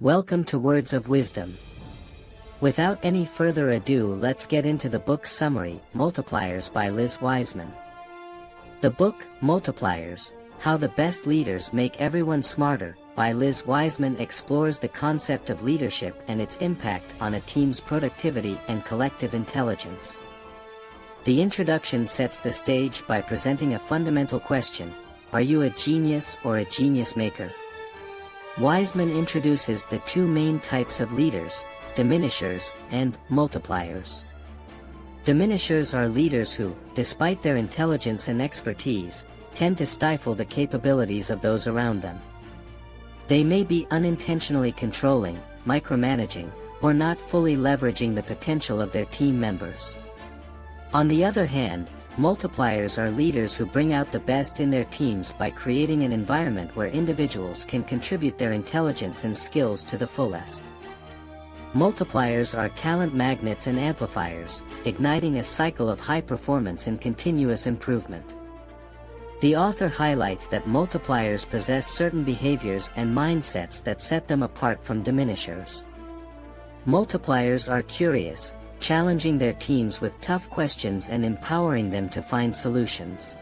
Welcome to Words of Wisdom. Without any further ado, let's get into the book summary, Multipliers by Liz Wiseman. The book, Multipliers, How the Best Leaders Make Everyone Smarter, by Liz Wiseman explores the concept of leadership and its impact on a team's productivity and collective intelligence. The introduction sets the stage by presenting a fundamental question: are you a genius or a genius maker? Wiseman introduces the two main types of leaders, diminishers and multipliers. Diminishers are leaders who, despite their intelligence and expertise, tend to stifle the capabilities of those around them. They may be unintentionally controlling, micromanaging, or not fully leveraging the potential of their team members. On the other hand, multipliers are leaders who bring out the best in their teams by creating an environment where individuals can contribute their intelligence and skills to the fullest. Multipliers are talent magnets and amplifiers, igniting a cycle of high performance and continuous improvement. The author highlights that multipliers possess certain behaviors and mindsets that set them apart from diminishers. Multipliers are curious, challenging their teams with tough questions and empowering them to find solutions.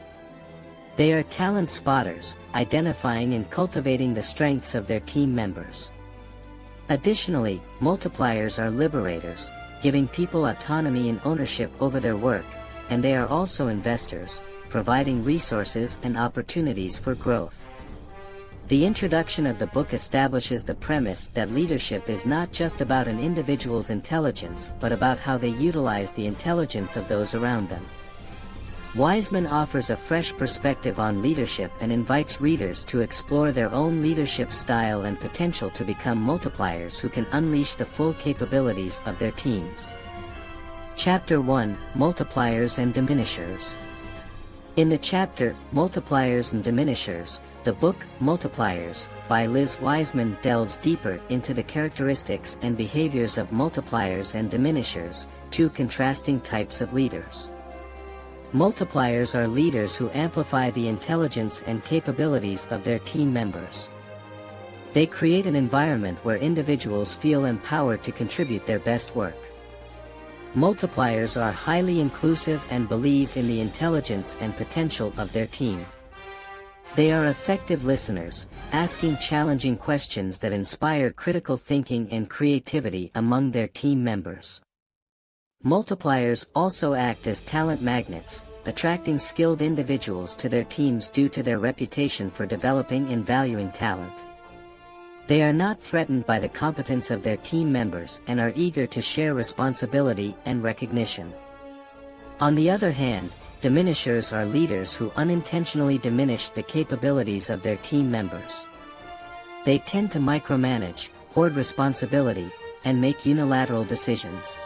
They are talent spotters, identifying and cultivating the strengths of their team members. Additionally, multipliers are liberators, giving people autonomy and ownership over their work, and they are also investors, providing resources and opportunities for growth. The introduction of the book establishes the premise that leadership is not just about an individual's intelligence but about how they utilize the intelligence of those around them. Wiseman offers a fresh perspective on leadership and invites readers to explore their own leadership style and potential to become multipliers who can unleash the full capabilities of their teams. Chapter 1: Multipliers and Diminishers. In the chapter, Multipliers and Diminishers, the book, Multipliers, by Liz Wiseman delves deeper into the characteristics and behaviors of multipliers and diminishers, two contrasting types of leaders. Multipliers are leaders who amplify the intelligence and capabilities of their team members. They create an environment where individuals feel empowered to contribute their best work. Multipliers are highly inclusive and believe in the intelligence and potential of their team. They are effective listeners, asking challenging questions that inspire critical thinking and creativity among their team members. Multipliers also act as talent magnets, attracting skilled individuals to their teams due to their reputation for developing and valuing talent. They are not threatened by the competence of their team members and are eager to share responsibility and recognition. On the other hand, diminishers are leaders who unintentionally diminish the capabilities of their team members. They tend to micromanage, hoard responsibility, and make unilateral decisions.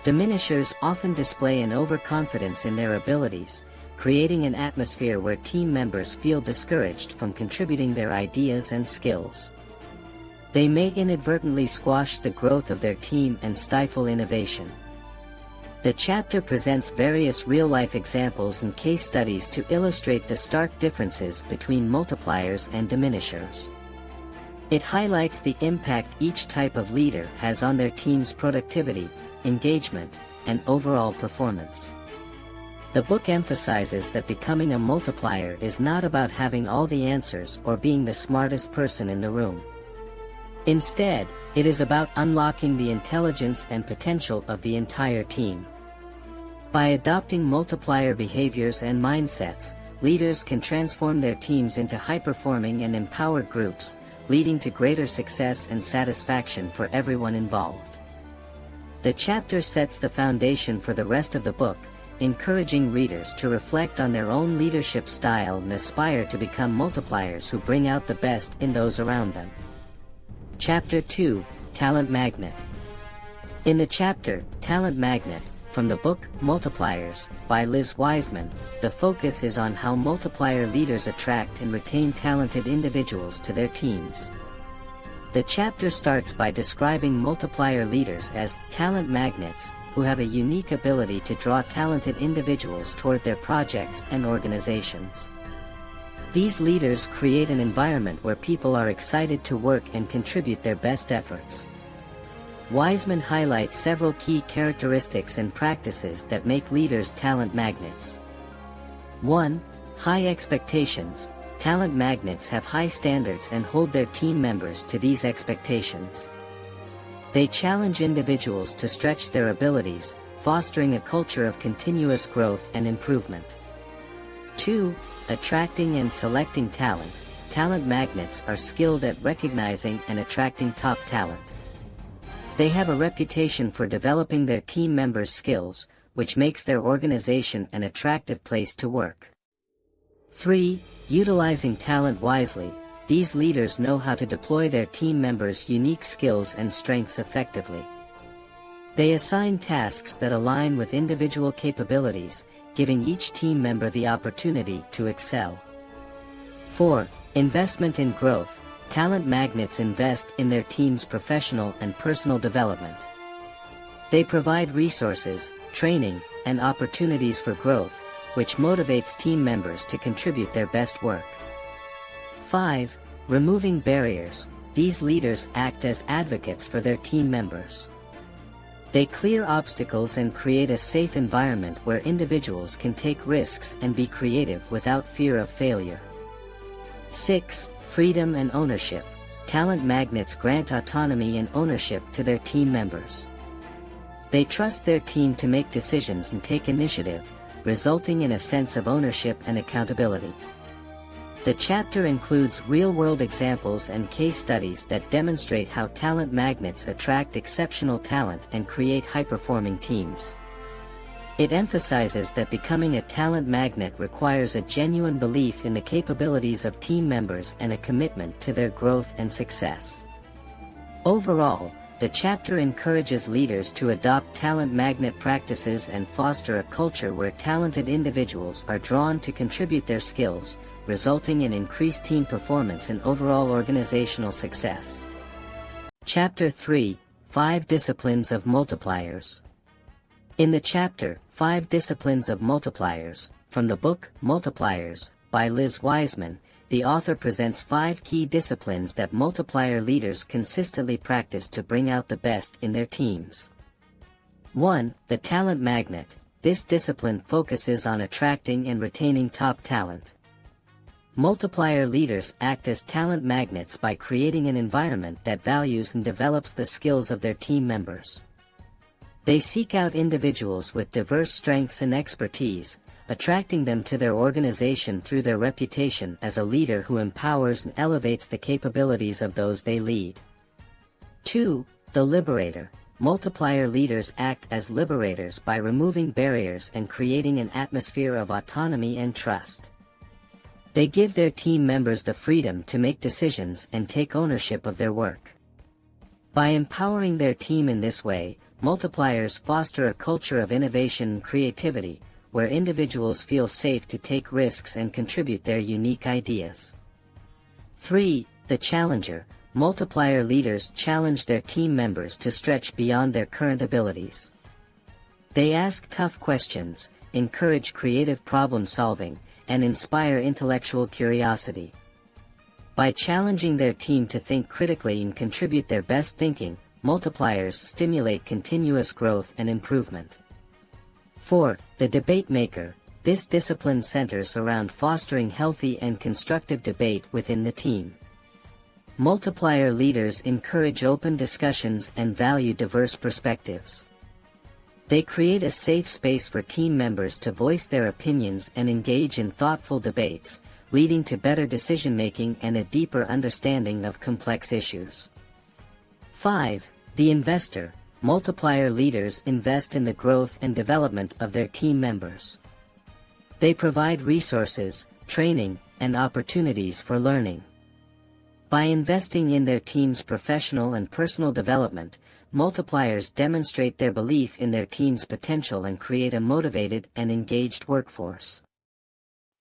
Diminishers often display an overconfidence in their abilities, creating an atmosphere where team members feel discouraged from contributing their ideas and skills. They may inadvertently squash the growth of their team and stifle innovation. The chapter presents various real-life examples and case studies to illustrate the stark differences between multipliers and diminishers. It highlights the impact each type of leader has on their team's productivity, engagement, and overall performance. The book emphasizes that becoming a multiplier is not about having all the answers or being the smartest person in the room. Instead, it is about unlocking the intelligence and potential of the entire team. By adopting multiplier behaviors and mindsets, leaders can transform their teams into high-performing and empowered groups, leading to greater success and satisfaction for everyone involved. The chapter sets the foundation for the rest of the book, encouraging readers to reflect on their own leadership style and aspire to become multipliers who bring out the best in those around them. Chapter 2: Talent Magnet. In the chapter, Talent Magnet, from the book, Multipliers, by Liz Wiseman, the focus is on how multiplier leaders attract and retain talented individuals to their teams. The chapter starts by describing multiplier leaders as talent magnets, who have a unique ability to draw talented individuals toward their projects and organizations. These leaders create an environment where people are excited to work and contribute their best efforts. Wiseman highlights several key characteristics and practices that make leaders talent magnets. 1. High expectations. Talent magnets have high standards and hold their team members to these expectations. They challenge individuals to stretch their abilities, fostering a culture of continuous growth and improvement. 2. Attracting and selecting talent. Talent magnets are skilled at recognizing and attracting top talent. They have a reputation for developing their team members' skills, which makes their organization an attractive place to work. 3. Utilizing talent wisely. These leaders know how to deploy their team members' unique skills and strengths effectively. They assign tasks that align with individual capabilities, giving each team member the opportunity to excel. 4. Investment in growth. Talent magnets invest in their team's professional and personal development. They provide resources, training, and opportunities for growth, which motivates team members to contribute their best work. 5. Removing barriers. These leaders act as advocates for their team members. They clear obstacles and create a safe environment where individuals can take risks and be creative without fear of failure. 6. Freedom and ownership. Talent magnets grant autonomy and ownership to their team members. They trust their team to make decisions and take initiative, resulting in a sense of ownership and accountability. The chapter includes real-world examples and case studies that demonstrate how talent magnets attract exceptional talent and create high-performing teams. It emphasizes that becoming a talent magnet requires a genuine belief in the capabilities of team members and a commitment to their growth and success. Overall, the chapter encourages leaders to adopt talent magnet practices and foster a culture where talented individuals are drawn to contribute their skills, resulting in increased team performance and overall organizational success. Chapter 3: 5 Disciplines of Multipliers. In the chapter, 5 Disciplines of Multipliers, from the book Multipliers, by Liz Wiseman, the author presents 5 key disciplines that multiplier leaders consistently practice to bring out the best in their teams. 1. The talent magnet. This discipline focuses on attracting and retaining top talent. Multiplier leaders act as talent magnets by creating an environment that values and develops the skills of their team members. They seek out individuals with diverse strengths and expertise, attracting them to their organization through their reputation as a leader who empowers and elevates the capabilities of those they lead. 2. The liberator. Multiplier leaders act as liberators by removing barriers and creating an atmosphere of autonomy and trust. They give their team members the freedom to make decisions and take ownership of their work. By empowering their team in this way, multipliers foster a culture of innovation and creativity, where individuals feel safe to take risks and contribute their unique ideas. 3. The challenger. Multiplier leaders challenge their team members to stretch beyond their current abilities. They ask tough questions, encourage creative problem solving, and inspire intellectual curiosity. By challenging their team to think critically and contribute their best thinking, multipliers stimulate continuous growth and improvement. 4. The debate maker. This discipline centers around fostering healthy and constructive debate within the team. Multiplier leaders encourage open discussions and value diverse perspectives. They create a safe space for team members to voice their opinions and engage in thoughtful debates, leading to better decision-making and a deeper understanding of complex issues. 5. The investor. Multiplier leaders invest in the growth and development of their team members. They provide resources, training, and opportunities for learning. By investing in their team's professional and personal development, multipliers demonstrate their belief in their team's potential and create a motivated and engaged workforce.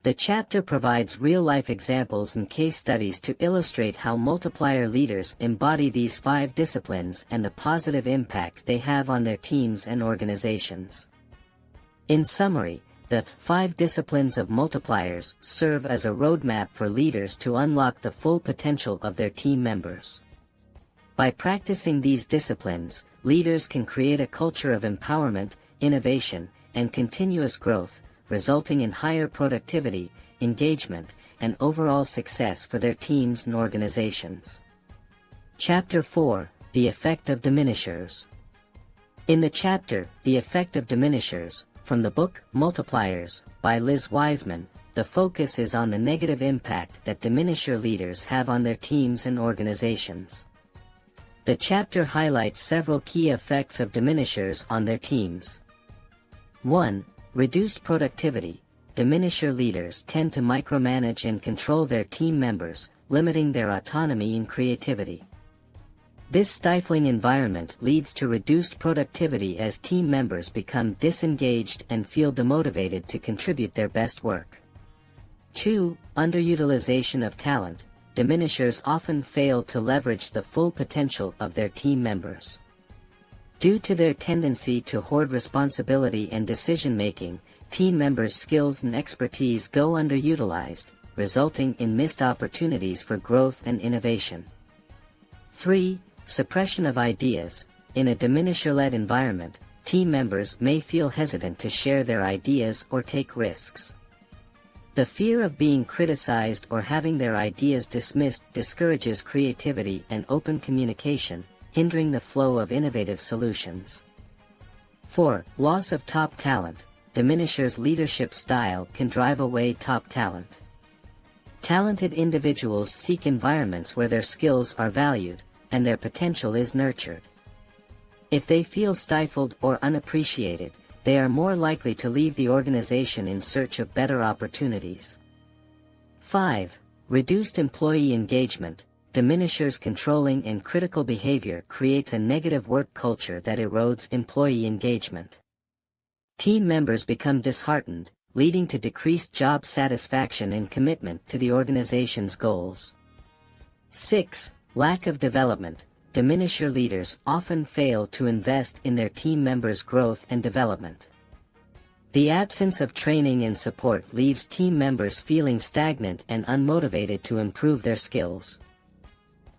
The chapter provides real-life examples and case studies to illustrate how multiplier leaders embody these 5 disciplines and the positive impact they have on their teams and organizations. In summary, The 5 disciplines of multipliers serve as a roadmap for leaders to unlock the full potential of their team members. By practicing these disciplines, leaders can create a culture of empowerment, innovation, and continuous growth, resulting in higher productivity, engagement, and overall success for their teams and organizations. Chapter 4: The Effect of Diminishers. In the chapter, The Effect of Diminishers, from the book Multipliers, by Liz Wiseman, the focus is on the negative impact that diminisher leaders have on their teams and organizations. The chapter highlights several key effects of diminishers on their teams. 1. Reduced productivity. Diminisher leaders tend to micromanage and control their team members, limiting their autonomy and creativity. This stifling environment leads to reduced productivity as team members become disengaged and feel demotivated to contribute their best work. 2. Underutilization of talent. Diminishers often fail to leverage the full potential of their team members. Due to their tendency to hoard responsibility and decision-making, team members' skills and expertise go underutilized, resulting in missed opportunities for growth and innovation. 3. Suppression of ideas. In a diminisher-led environment, team members may feel hesitant to share their ideas or take risks. The fear of being criticized or having their ideas dismissed discourages creativity and open communication, hindering the flow of innovative solutions. 4. Loss of top talent. Diminishers' leadership style can drive away top talent. Talented individuals seek environments where their skills are valued, and their potential is nurtured. If they feel stifled or unappreciated, they are more likely to leave the organization in search of better opportunities. 5. Reduced employee engagement. Diminishers' controlling and critical behavior creates a negative work culture that erodes employee engagement. Team members become disheartened, leading to decreased job satisfaction and commitment to the organization's goals. 6. Lack of development. Diminisher leaders often fail to invest in their team members' growth and development. The absence of training and support leaves team members feeling stagnant and unmotivated to improve their skills.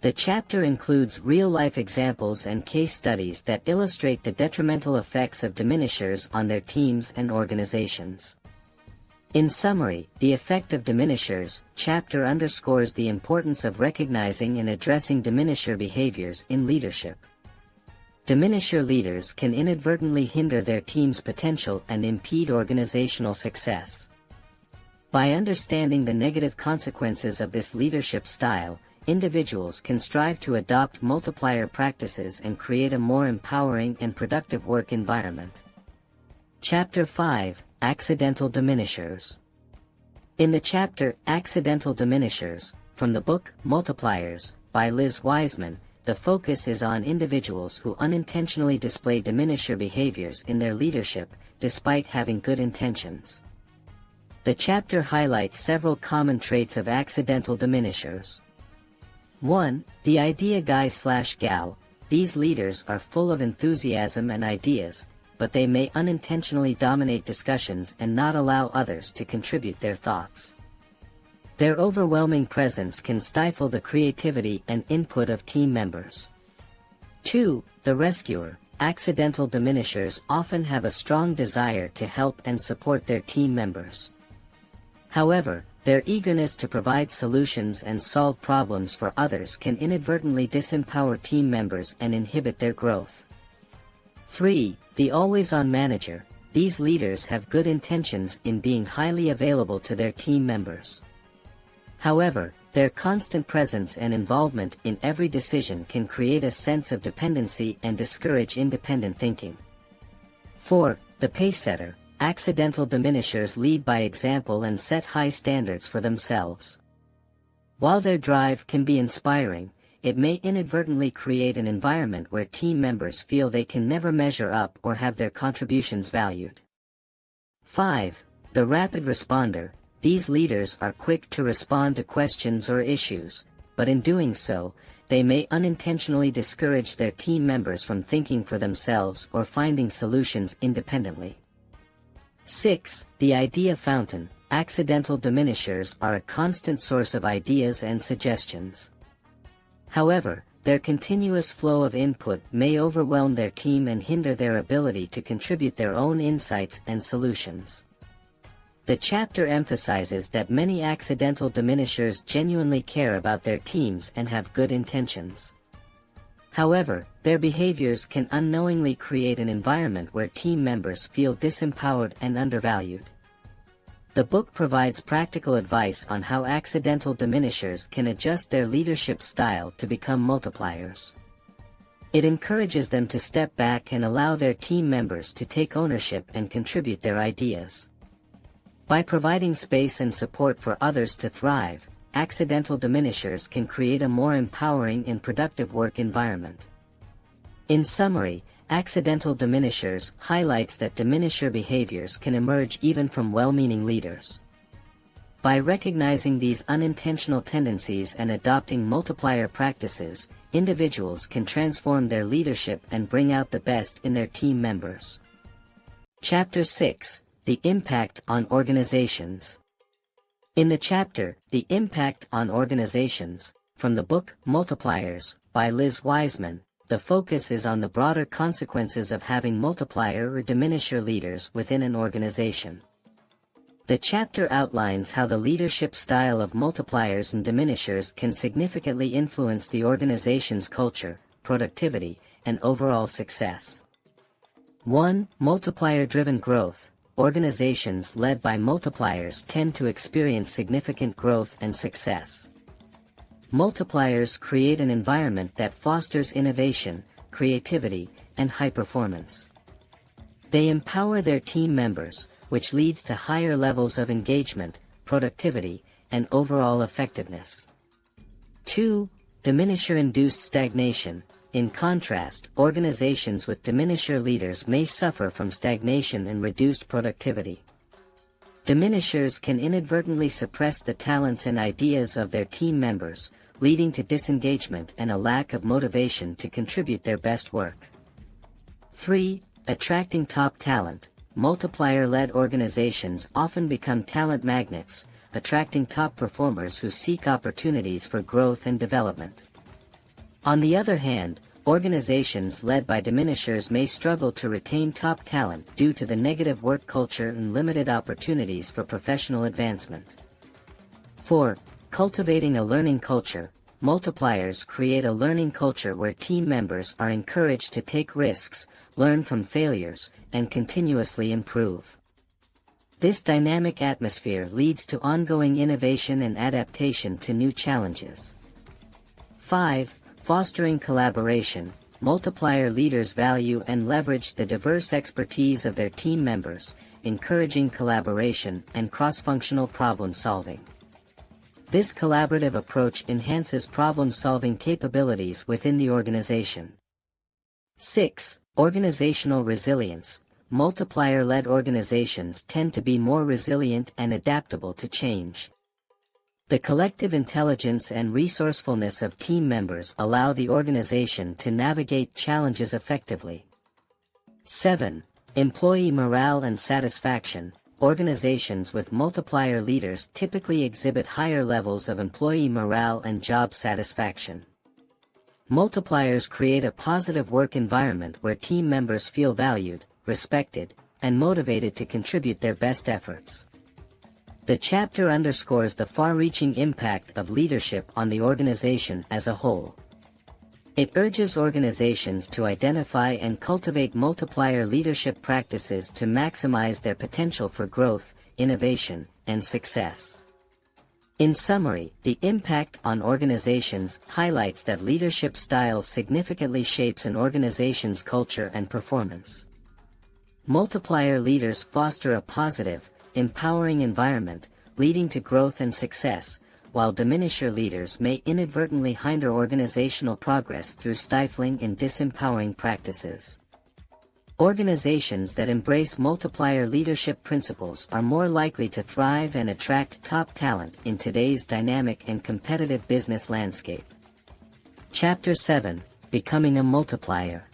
The chapter includes real-life examples and case studies that illustrate the detrimental effects of diminishers on their teams and organizations. In summary, The Effect of Diminishers chapter underscores the importance of recognizing and addressing diminisher behaviors in leadership. Diminisher leaders can inadvertently hinder their team's potential and impede organizational success. By understanding the negative consequences of this leadership style, individuals can strive to adopt multiplier practices and create a more empowering and productive work environment. Chapter 5: Accidental Diminishers. In the chapter Accidental Diminishers, from the book Multipliers, by Liz Wiseman, the focus is on individuals who unintentionally display diminisher behaviors in their leadership, despite having good intentions. The chapter highlights several common traits of accidental diminishers. 1. The idea guy/gal. These leaders are full of enthusiasm and ideas, but they may unintentionally dominate discussions and not allow others to contribute their thoughts. Their overwhelming presence can stifle the creativity and input of team members. 2. The rescuer. Accidental diminishers often have a strong desire to help and support their team members. However, their eagerness to provide solutions and solve problems for others can inadvertently disempower team members and inhibit their growth. 3. The always-on manager. These leaders have good intentions in being highly available to their team members. However, their constant presence and involvement in every decision can create a sense of dependency and discourage independent thinking. 4. The pacesetter. Accidental diminishers lead by example and set high standards for themselves. While their drive can be inspiring, it may inadvertently create an environment where team members feel they can never measure up or have their contributions valued. 5. The rapid responder. These leaders are quick to respond to questions or issues, but in doing so, they may unintentionally discourage their team members from thinking for themselves or finding solutions independently. 6. The idea fountain. Accidental diminishers are a constant source of ideas and suggestions. However, their continuous flow of input may overwhelm their team and hinder their ability to contribute their own insights and solutions. The chapter emphasizes that many accidental diminishers genuinely care about their teams and have good intentions. However, their behaviors can unknowingly create an environment where team members feel disempowered and undervalued. The book provides practical advice on how accidental diminishers can adjust their leadership style to become multipliers. It encourages them to step back and allow their team members to take ownership and contribute their ideas. By providing space and support for others to thrive, accidental diminishers can create a more empowering and productive work environment. In summary, accidental diminishers highlights that diminisher behaviors can emerge even from well-meaning leaders. By recognizing these unintentional tendencies and adopting multiplier practices, individuals can transform their leadership and bring out the best in their team members. Chapter 6: The Impact on Organizations. In the chapter, The Impact on Organizations, from the book Multipliers, by Liz Wiseman, the focus is on the broader consequences of having multiplier or diminisher leaders within an organization. The chapter outlines how the leadership style of multipliers and diminishers can significantly influence the organization's culture, productivity, and overall success. 1. Multiplier-driven growth. Organizations led by multipliers tend to experience significant growth and success. Multipliers create an environment that fosters innovation, creativity, and high performance. They empower their team members, which leads to higher levels of engagement, productivity, and overall effectiveness. 2. Diminisher-induced stagnation. In contrast, organizations with diminisher leaders may suffer from stagnation and reduced productivity. Diminishers can inadvertently suppress the talents and ideas of their team members, leading to disengagement and a lack of motivation to contribute their best work. 3. Attracting top talent. Multiplier-led organizations often become talent magnets, attracting top performers who seek opportunities for growth and development. On the other hand, organizations led by diminishers may struggle to retain top talent due to the negative work culture and limited opportunities for professional advancement. 4. Cultivating a learning culture. Multipliers create a learning culture where team members are encouraged to take risks, learn from failures, and continuously improve. This dynamic atmosphere leads to ongoing innovation and adaptation to new challenges. 5. Fostering collaboration. Multiplier leaders value and leverage the diverse expertise of their team members, encouraging collaboration and cross-functional problem-solving. This collaborative approach enhances problem-solving capabilities within the organization. 6. Organizational resilience. Multiplier-led organizations tend to be more resilient and adaptable to change. The collective intelligence and resourcefulness of team members allow the organization to navigate challenges effectively. 7. Employee morale and satisfaction. Organizations with multiplier leaders typically exhibit higher levels of employee morale and job satisfaction. Multipliers create a positive work environment where team members feel valued, respected, and motivated to contribute their best efforts. The chapter underscores the far-reaching impact of leadership on the organization as a whole. It urges organizations to identify and cultivate multiplier leadership practices to maximize their potential for growth, innovation, and success. In summary, the impact on organizations highlights that leadership style significantly shapes an organization's culture and performance. Multiplier leaders foster a positive, empowering environment, leading to growth and success, while diminisher leaders may inadvertently hinder organizational progress through stifling and disempowering practices. Organizations that embrace multiplier leadership principles are more likely to thrive and attract top talent in today's dynamic and competitive business landscape. Chapter 7: Becoming a Multiplier.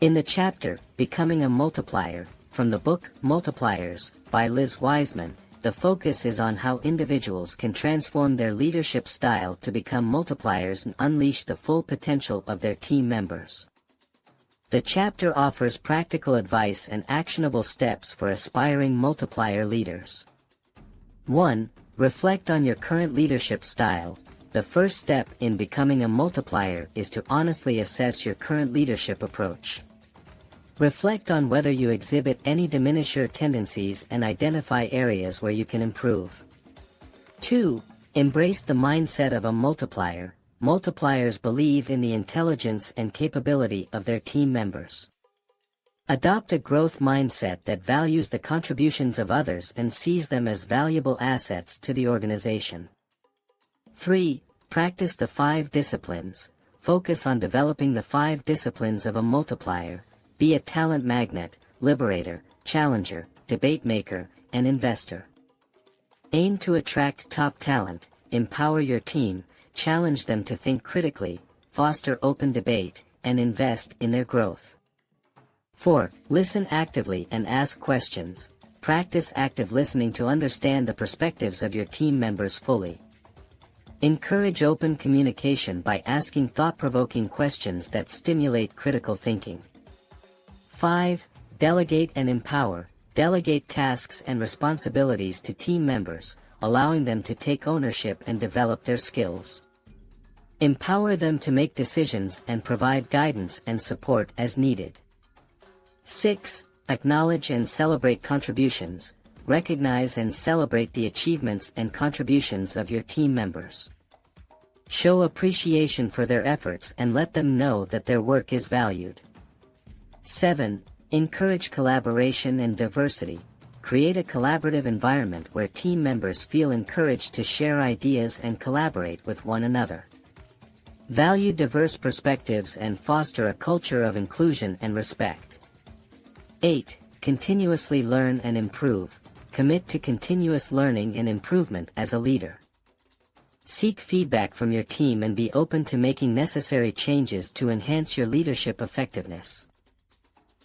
In the chapter, Becoming a Multiplier, From the book Multipliers by Liz Wiseman, the focus is on how individuals can transform their leadership style to become multipliers and unleash the full potential of their team members. The chapter offers practical advice and actionable steps for aspiring multiplier leaders. 1. Reflect on your current leadership style. The first step in becoming a multiplier is to honestly assess your current leadership approach. Reflect on whether you exhibit any diminisher tendencies and identify areas where you can improve. 2. Embrace the mindset of a multiplier. Multipliers believe in the intelligence and capability of their team members. Adopt a growth mindset that values the contributions of others and sees them as valuable assets to the organization. 3. Practice the 5 disciplines. Focus on developing the 5 disciplines of a multiplier. Be a talent magnet, liberator, challenger, debate maker, and investor. Aim to attract top talent, empower your team, challenge them to think critically, foster open debate, and invest in their growth. 4. Listen actively and ask questions. Practice active listening to understand the perspectives of your team members fully. Encourage open communication by asking thought-provoking questions that stimulate critical thinking. 5. Delegate and empower. Delegate tasks and responsibilities to team members, allowing them to take ownership and develop their skills. Empower them to make decisions and provide guidance and support as needed. 6. Acknowledge and celebrate contributions. Recognize and celebrate the achievements and contributions of your team members. Show appreciation for their efforts and let them know that their work is valued. 7. Encourage collaboration and diversity. Create a collaborative environment where team members feel encouraged to share ideas and collaborate with one another. Value diverse perspectives and foster a culture of inclusion and respect. 8. Continuously learn and improve. Commit to continuous learning and improvement as a leader. Seek feedback from your team and be open to making necessary changes to enhance your leadership effectiveness.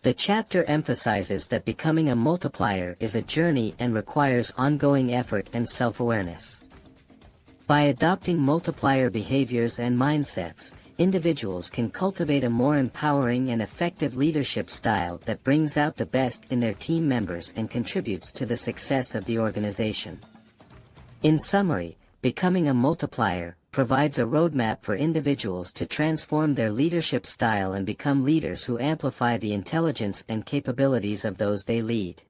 The chapter emphasizes that becoming a multiplier is a journey and requires ongoing effort and self-awareness. By adopting multiplier behaviors and mindsets, individuals can cultivate a more empowering and effective leadership style that brings out the best in their team members and contributes to the success of the organization. In summary, becoming a multiplier provides a roadmap for individuals to transform their leadership style and become leaders who amplify the intelligence and capabilities of those they lead.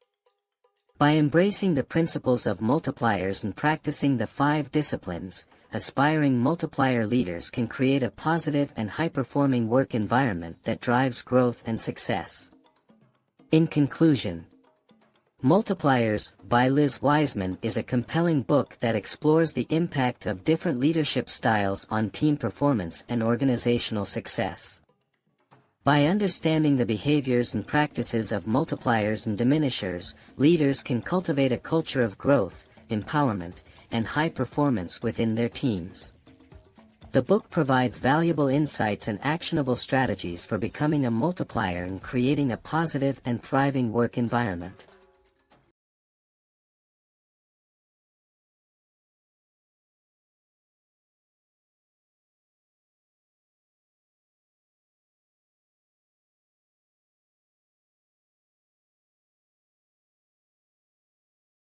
By embracing the principles of multipliers and practicing the 5 disciplines, aspiring multiplier leaders can create a positive and high-performing work environment that drives growth and success. In conclusion, Multipliers by Liz Wiseman is a compelling book that explores the impact of different leadership styles on team performance and organizational success. By understanding the behaviors and practices of multipliers and diminishers, leaders can cultivate a culture of growth, empowerment, and high performance within their teams. The book provides valuable insights and actionable strategies for becoming a multiplier and creating a positive and thriving work environment.